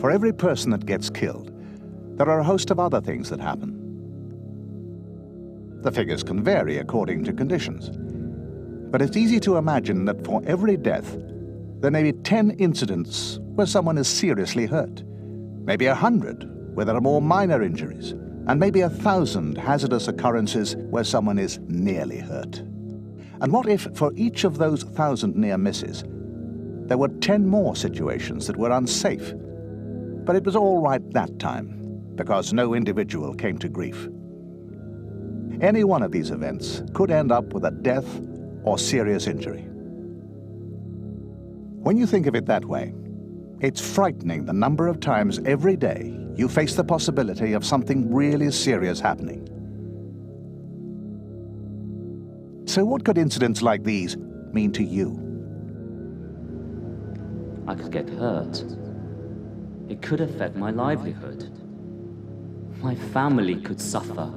For every person that gets killed, there are a host of other things that happen. The figures can vary according to conditions, but it's easy to imagine that for every death, there may be 10 incidents where someone is seriously hurt, maybe 100 where there are more minor injuries, and maybe 1,000 hazardous occurrences where someone is nearly hurt. And what if, for each of those 1,000 near misses, there were 10 more situations that were unsafe, but it was all right that time, because no individual came to grief? Any one of these events could end up with a death or serious injury. When you think of it that way, it's frightening the number of times every day you face the possibility of something really serious happening. So what could incidents like these mean to you? I could get hurt. It could affect my livelihood. My family could suffer.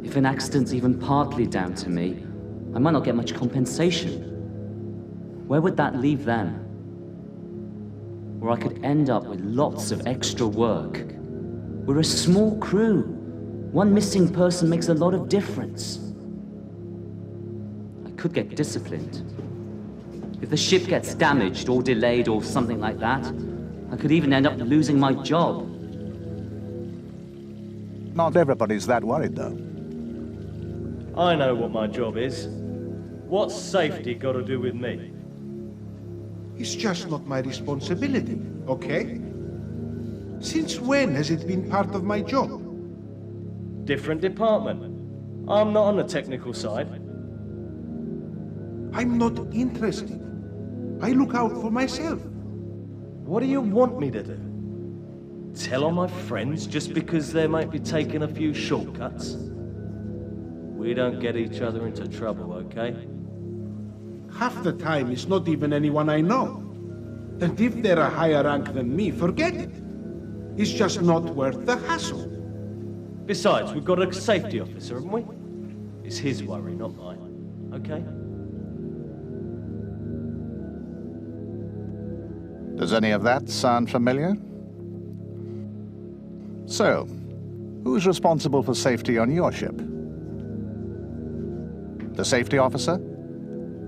If an accident's even partly down to me, I might not get much compensation. Where would that leave them? Or I could end up with lots of extra work. We're a small crew. One missing person makes a lot of difference. I could get disciplined. If the ship gets damaged or delayed or something like that, I could even end up losing my job. Not everybody's that worried, though. I know what my job is. What's safety got to do with me? It's just not my responsibility, okay? Since when has it been part of my job? Different department. I'm not on the technical side. I'm not interested. I look out for myself. What do you want me to do? Tell on my friends just because they might be taking a few shortcuts? We don't get each other into trouble, okay? Half the time it's not even anyone I know. And if they're a higher rank than me, forget it. It's just not worth the hassle. Besides, we've got a safety officer, haven't we? It's his worry, not mine, okay? Does any of that sound familiar? So, who's responsible for safety on your ship? The safety officer?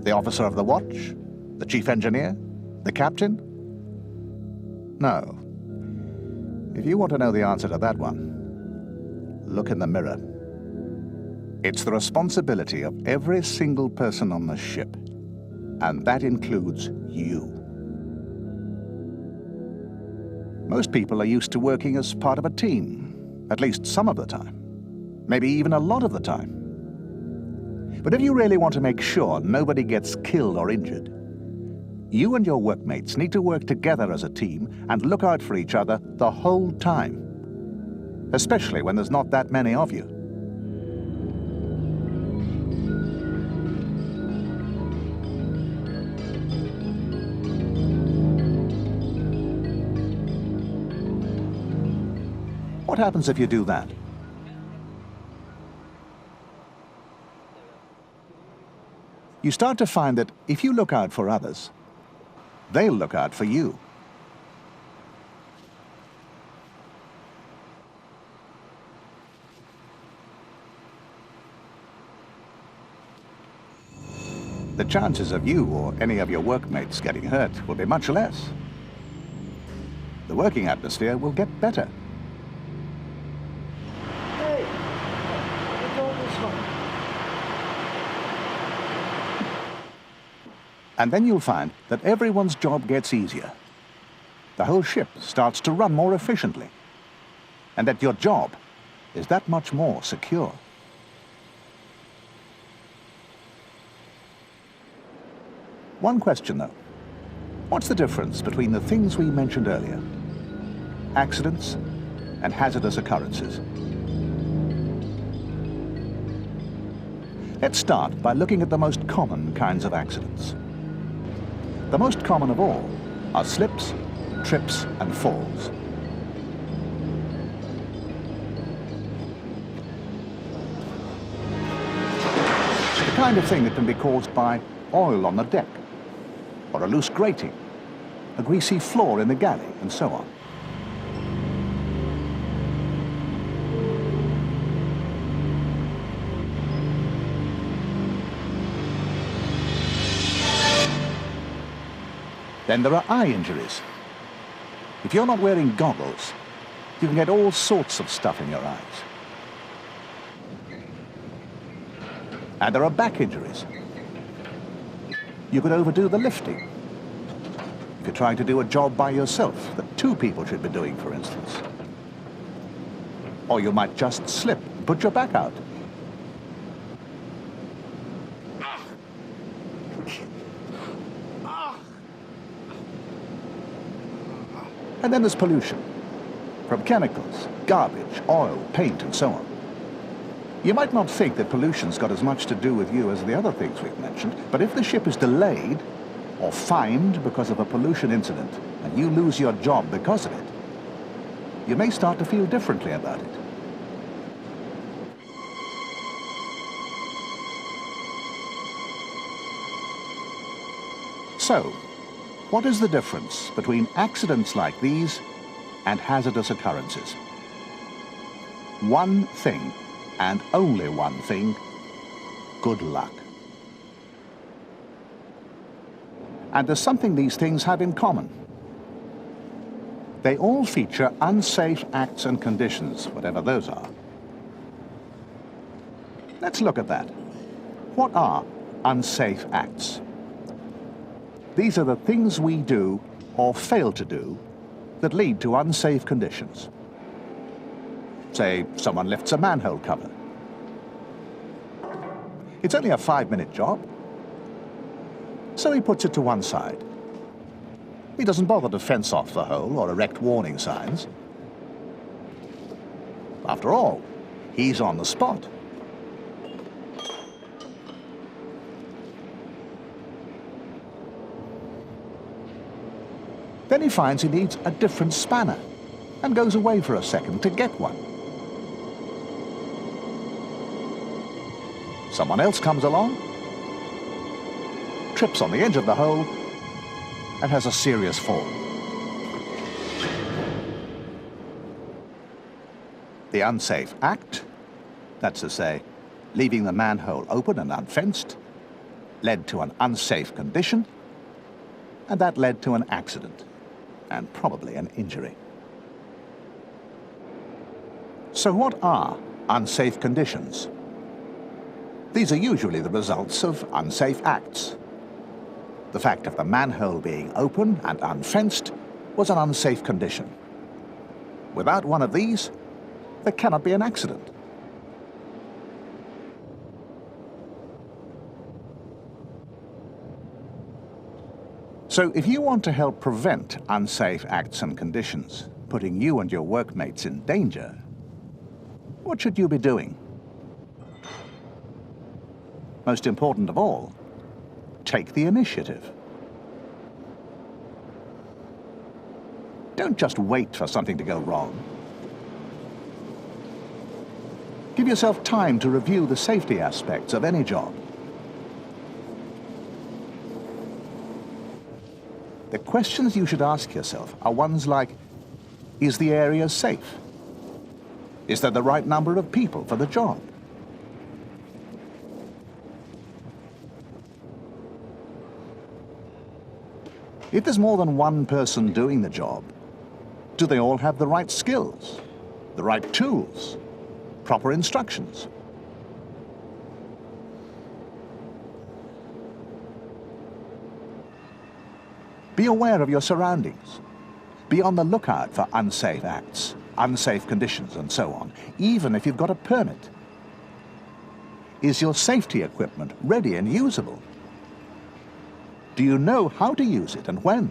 The officer of the watch? The chief engineer? The captain? No. If you want to know the answer to that one, look in the mirror. It's the responsibility of every single person on the ship, and that includes you. Most people are used to working as part of a team, at least some of the time, maybe even a lot of the time. But if you really want to make sure nobody gets killed or injured, you and your workmates need to work together as a team and look out for each other the whole time, especially when there's not that many of you. What happens if you do that? You start to find that if you look out for others, they'll look out for you. The chances of you or any of your workmates getting hurt will be much less. The working atmosphere will get better. And then you'll find that everyone's job gets easier. The whole ship starts to run more efficiently, and that your job is that much more secure. One question, though. What's the difference between the things we mentioned earlier, accidents and hazardous occurrences? Let's start by looking at the most common kinds of accidents. The most common of all are slips, trips, and falls. The kind of thing that can be caused by oil on the deck, or a loose grating, a greasy floor in the galley, and so on. Then there are eye injuries. If you're not wearing goggles, you can get all sorts of stuff in your eyes. And there are back injuries. You could overdo the lifting. If you're trying to do a job by yourself that two people should be doing, for instance. Or you might just slip and put your back out. And then there's pollution, from chemicals, garbage, oil, paint, and so on. You might not think that pollution's got as much to do with you as the other things we've mentioned, but if the ship is delayed or fined because of a pollution incident, and you lose your job because of it, you may start to feel differently about it. So, what is the difference between accidents like these and hazardous occurrences? One thing, and only one thing: good luck. And there's something these things have in common. They all feature unsafe acts and conditions, whatever those are. Let's look at that. What are unsafe acts? These are the things we do, or fail to do, that lead to unsafe conditions. Say, someone lifts a manhole cover. It's only a 5-minute job, so he puts it to one side. He doesn't bother to fence off the hole or erect warning signs. After all, he's on the spot. Then he finds he needs a different spanner and goes away for a second to get one. Someone else comes along, trips on the edge of the hole, and has a serious fall. The unsafe act, that's to say, leaving the manhole open and unfenced, led to an unsafe condition, and that led to an accident, and probably an injury. So what are unsafe conditions? These are usually the results of unsafe acts. The fact of the manhole being open and unfenced was an unsafe condition. Without one of these, there cannot be an accident. So if you want to help prevent unsafe acts and conditions, putting you and your workmates in danger, what should you be doing? Most important of all, take the initiative. Don't just wait for something to go wrong. Give yourself time to review the safety aspects of any job. The questions you should ask yourself are ones like, is the area safe? Is there the right number of people for the job? If there's more than one person doing the job, do they all have the right skills, the right tools, proper instructions? Be aware of your surroundings. Be on the lookout for unsafe acts, unsafe conditions, and so on, even if you've got a permit. Is your safety equipment ready and usable? Do you know how to use it and when?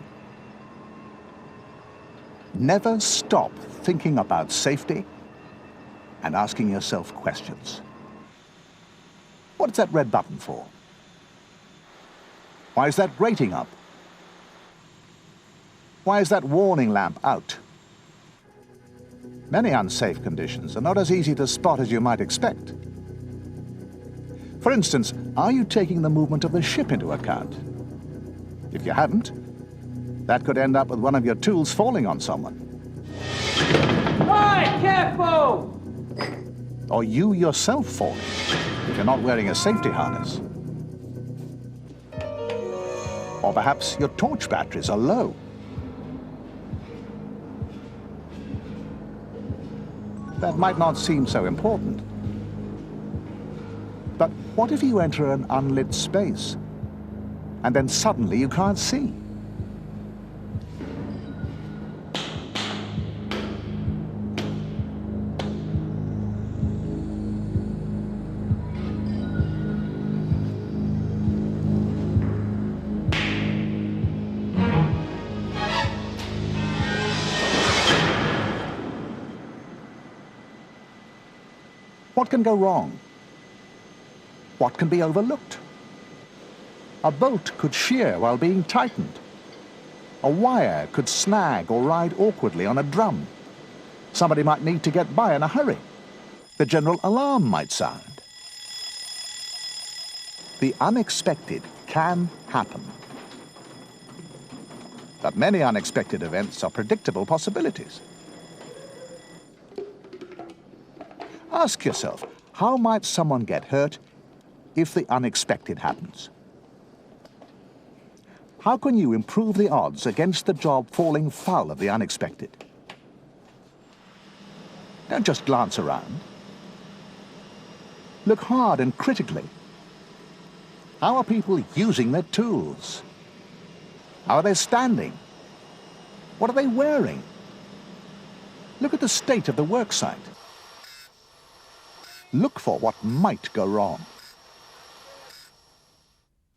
Never stop thinking about safety and asking yourself questions. What's that red button for? Why is that grating up? Why is that warning lamp out? Many unsafe conditions are not as easy to spot as you might expect. For instance, are you taking the movement of the ship into account? If you haven't, that could end up with one of your tools falling on someone. Hey, careful! Or you yourself falling, if you're not wearing a safety harness. Or perhaps your torch batteries are low. That might not seem so important. But what if you enter an unlit space and then suddenly you can't see? What can go wrong? What can be overlooked? A bolt could shear while being tightened. A wire could snag or ride awkwardly on a drum. Somebody might need to get by in a hurry. The general alarm might sound. The unexpected can happen. But many unexpected events are predictable possibilities. Ask yourself, how might someone get hurt if the unexpected happens? How can you improve the odds against the job falling foul of the unexpected? Don't just glance around. Look hard and critically. How are people using their tools? How are they standing? What are they wearing? Look at the state of the worksite. Look for what might go wrong.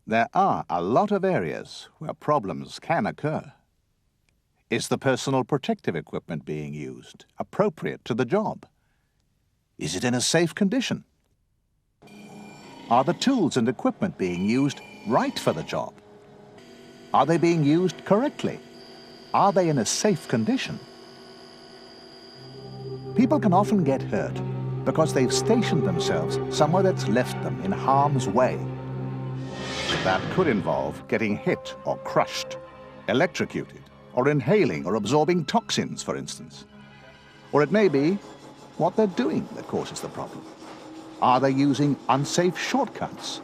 There are a lot of areas where problems can occur. Is the personal protective equipment being used appropriate to the job? Is it in a safe condition? Are the tools and equipment being used right for the job? Are they being used correctly? Are they in a safe condition? People can often get hurt because they've stationed themselves somewhere that's left them in harm's way. That could involve getting hit or crushed, electrocuted, or inhaling or absorbing toxins, for instance. Or it may be what they're doing that causes the problem. Are they using unsafe shortcuts?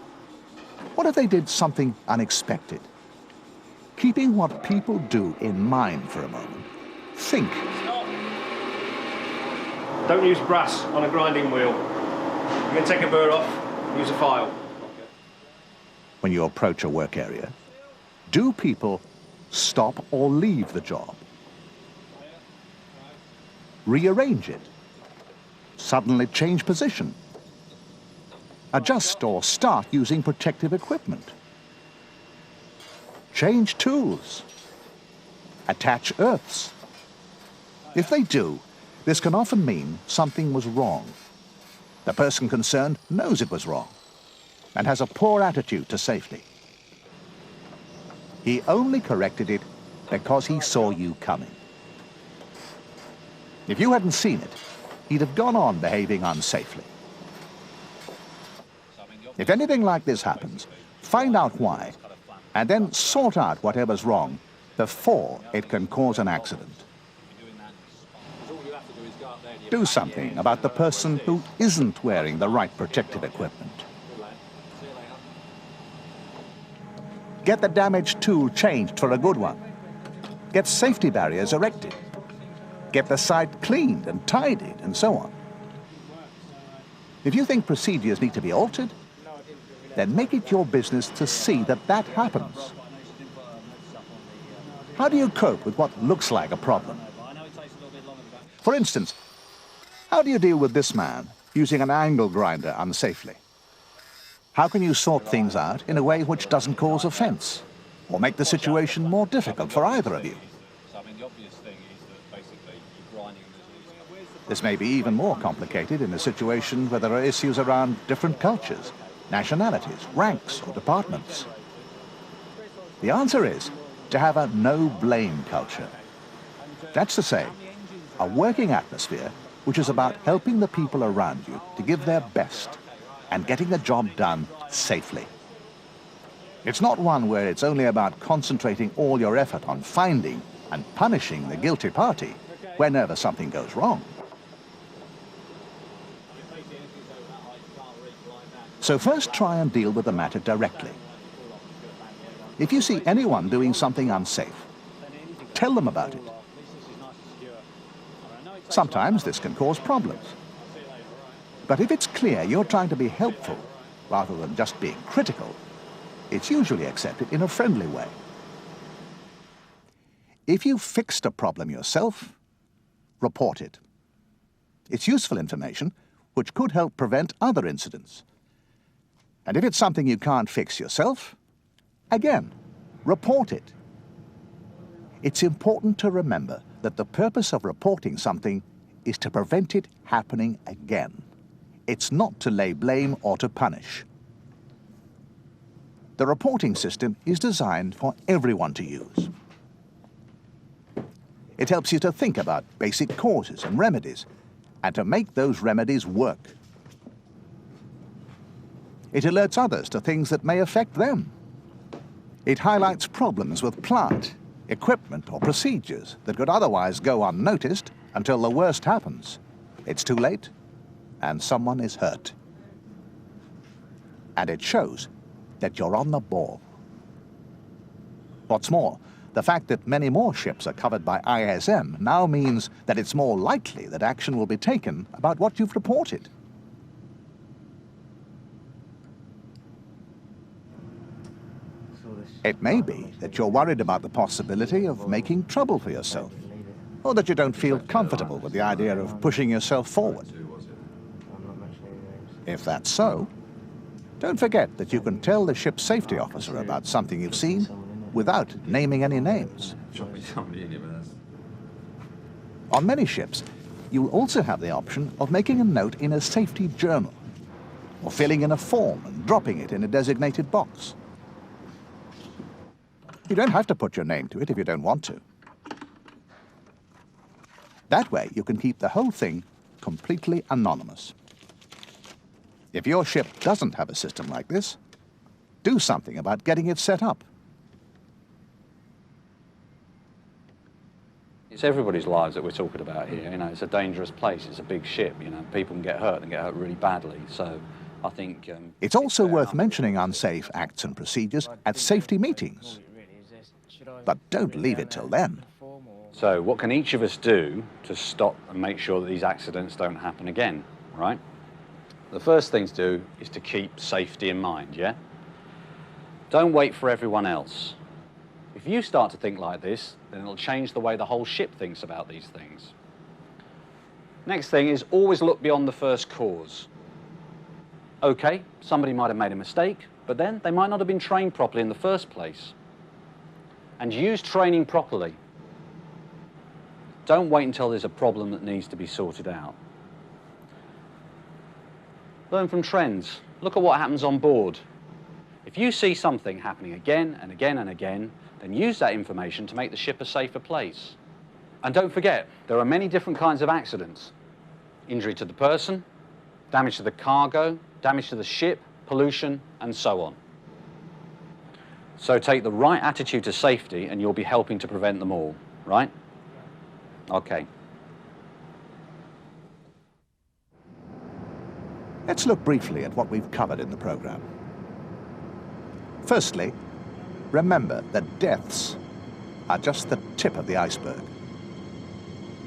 What if they did something unexpected? Keeping what people do in mind for a moment, think. Don't use brass on a grinding wheel. You're going to take a burr off, use a file. When you approach a work area, do people stop or leave the job? Rearrange it? Suddenly change position? Adjust or start using protective equipment? Change tools? Attach earths? If they do, this can often mean something was wrong. The person concerned knows it was wrong and has a poor attitude to safety. He only corrected it because he saw you coming. If you hadn't seen it, he'd have gone on behaving unsafely. If anything like this happens, find out why, and then sort out whatever's wrong before it can cause an accident. Do something about the person who isn't wearing the right protective equipment. Get the damaged tool changed for a good one. Get safety barriers erected. Get the site cleaned and tidied, and so on. If you think procedures need to be altered, then make it your business to see that that happens. How do you cope with what looks like a problem? For instance, how do you deal with this man using an angle grinder unsafely? How can you sort things out in a way which doesn't cause offense or make the situation more difficult for either of you? This may be even more complicated in a situation where there are issues around different cultures, nationalities, ranks, or departments. The answer is to have a no-blame culture. That's to say, a working atmosphere which is about helping the people around you to give their best and getting the job done safely. It's not one where it's only about concentrating all your effort on finding and punishing the guilty party whenever something goes wrong. So first try and deal with the matter directly. If you see anyone doing something unsafe, tell them about it. Sometimes this can cause problems. But if it's clear you're trying to be helpful rather than just being critical, it's usually accepted in a friendly way. If you've fixed a problem yourself, report it. It's useful information which could help prevent other incidents. And if it's something you can't fix yourself, again, report it. It's important to remember that the purpose of reporting something is to prevent it happening again. It's not to lay blame or to punish. The reporting system is designed for everyone to use. It helps you to think about basic causes and remedies, and to make those remedies work. It alerts others to things that may affect them. It highlights problems with plant, equipment, or procedures that could otherwise go unnoticed until the worst happens. It's too late, and someone is hurt. And it shows that you're on the ball. What's more, the fact that many more ships are covered by ISM now means that it's more likely that action will be taken about what you've reported. It may be that you're worried about the possibility of making trouble for yourself, or that you don't feel comfortable with the idea of pushing yourself forward. If that's so, don't forget that you can tell the ship's safety officer about something you've seen without naming any names. On many ships, you'll also have the option of making a note in a safety journal, or filling in a form and dropping it in a designated box. You don't have to put your name to it if you don't want to. That way, you can keep the whole thing completely anonymous. If your ship doesn't have a system like this, do something about getting it set up. It's everybody's lives that we're talking about here. You know, it's a dangerous place. It's a big ship. You know, people can get hurt and get hurt really badly. So, I think it's also worth mentioning unsafe acts and procedures at safety meetings. But don't leave it till then. So, what can each of us do to stop and make sure that these accidents don't happen again? Right. The first thing to do is to keep safety in mind. Yeah. Don't wait for everyone else. If you start to think like this, then it'll change the way the whole ship thinks about these things. Next thing is always look beyond the first cause. Okay, somebody might have made a mistake, but then they might not have been trained properly in the first place. And use training properly. Don't wait until there's a problem that needs to be sorted out. Learn from trends. Look at what happens on board. If you see something happening again and again and again, then use that information to make the ship a safer place. And don't forget, there are many different kinds of accidents. Injury to the person, damage to the cargo, damage to the ship, pollution, and so on. So take the right attitude to safety and you'll be helping to prevent them all, right? Okay. Let's look briefly at what we've covered in the program. Firstly, remember that deaths are just the tip of the iceberg.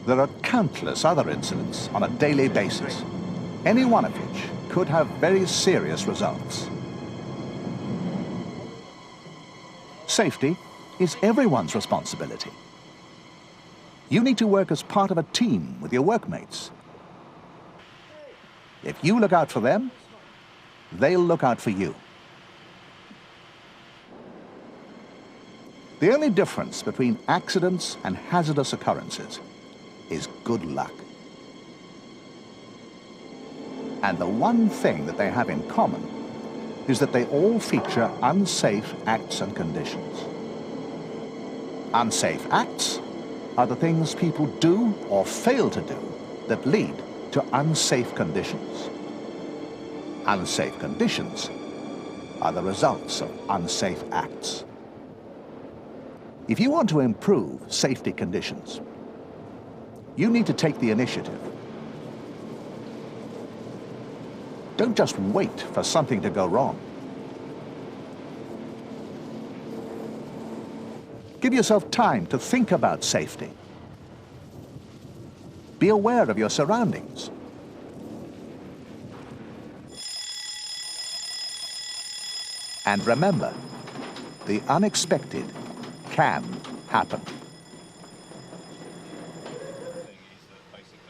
There are countless other incidents on a daily basis, any one of which could have very serious results. Safety is everyone's responsibility. You need to work as part of a team with your workmates. If you look out for them, they'll look out for you. The only difference between accidents and hazardous occurrences is good luck. And the one thing that they have in common is that they all feature unsafe acts and conditions. Unsafe acts are the things people do or fail to do that lead to unsafe conditions. Unsafe conditions are the results of unsafe acts. If you want to improve safety conditions, you need to take the initiative. Don't just wait for something to go wrong. Give yourself time to think about safety. Be aware of your surroundings. And remember, the unexpected can happen.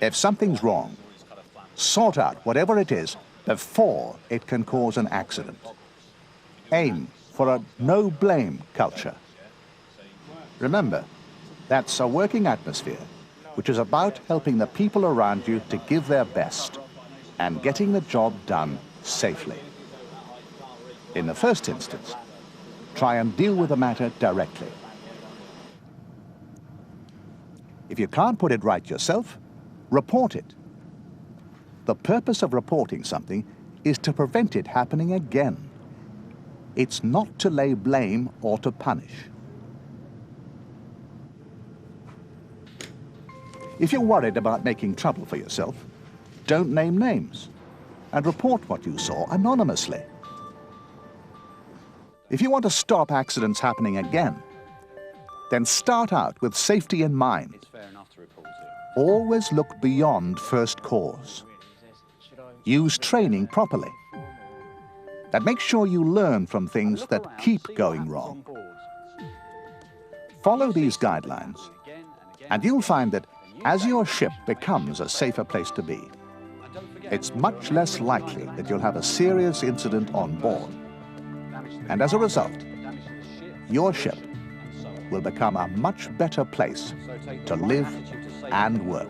If something's wrong, sort out whatever it is before it can cause an accident. Aim for a no-blame culture. Remember, that's a working atmosphere which is about helping the people around you to give their best and getting the job done safely. In the first instance, try and deal with the matter directly. If you can't put it right yourself, report it. The purpose of reporting something is to prevent it happening again. It's not to lay blame or to punish. If you're worried about making trouble for yourself, don't name names and report what you saw anonymously. If you want to stop accidents happening again, then start out with safety in mind. It's fair enough to report it. Always look beyond first cause. Use training properly. And make sure you learn from things that keep going wrong. Follow these guidelines, and you'll find that as your ship becomes a safer place to be, it's much less likely that you'll have a serious incident on board. And as a result, your ship will become a much better place to live and work.